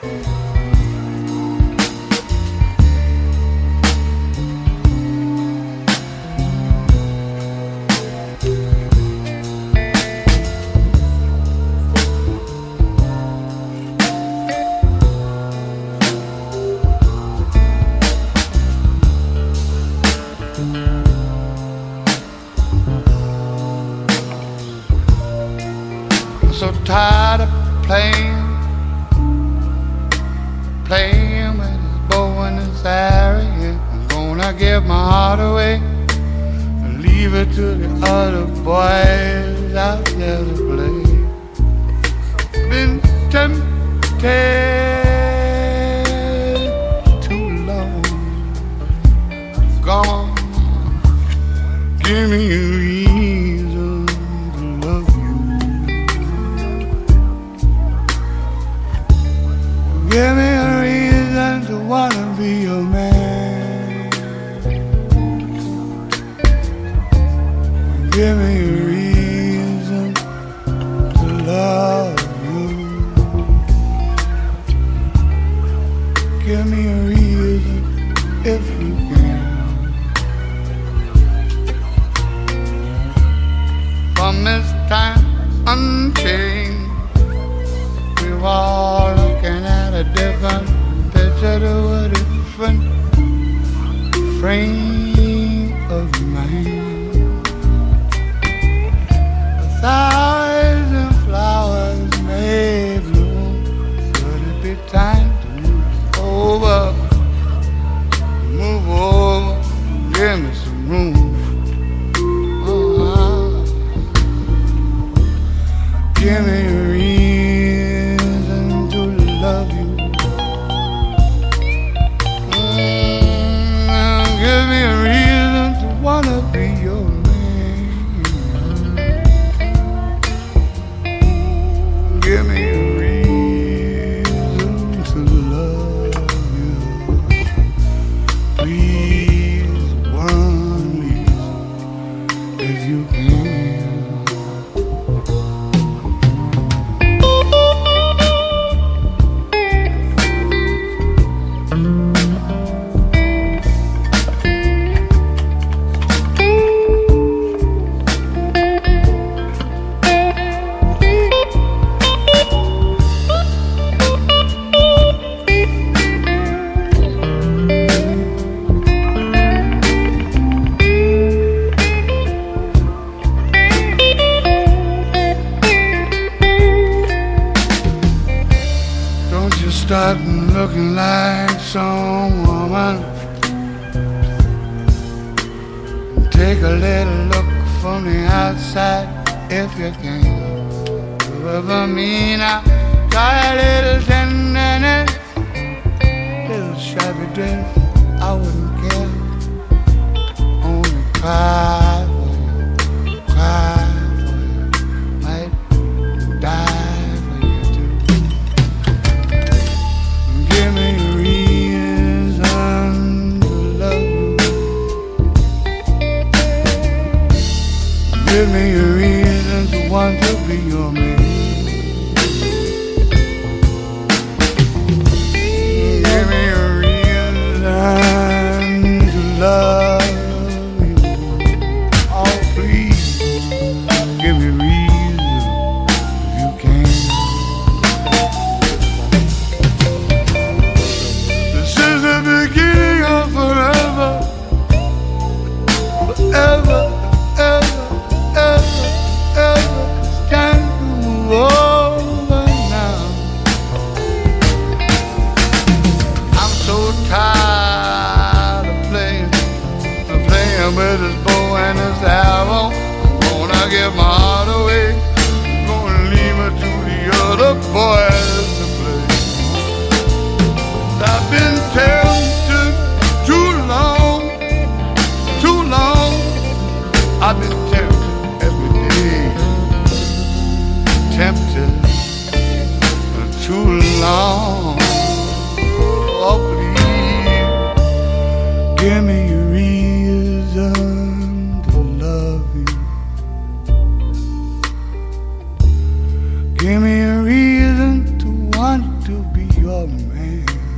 So tired of playing with his bow and his arrow. Yeah, I'm gonna give my heart away and leave it to the other boys out there to play. Been tempted too long. Come on, give me a reason to love you. Give me a reason to wanna be your man. Give me a reason to love you. Give me a reason if you can. From this time unchanged, we're all looking at a different picture to a different frame of mind. 1,000 flowers may bloom. Could it be time to move over? Move over, give me some room. Give me a reason to love you. Give me a reason to wanna be your man. Give me a reason to love you. Please, one reason, if you can. Start looking like some woman. Take a little look from the outside if you can. Whoever me now, try a little tenderness, little shabby dress, I wouldn't care. Only cry for you, cry for you, might die for you too. Give me a reason to love you. Give me a reason to want to be your man. Give me a reason to love you. Oh, please, give me a reason if you can. This is the beginning of forever, forever, ever, ever, ever. It's time to move over now. I'm so tired of playing with his bow and his arrow. I'm gonna give my heart away. I'm gonna leave it to the other boys to play. I've been tempted too long, too long. I've been tempted every day, tempted too long. Oh, please, give me a reason to love you. Give me a reason man.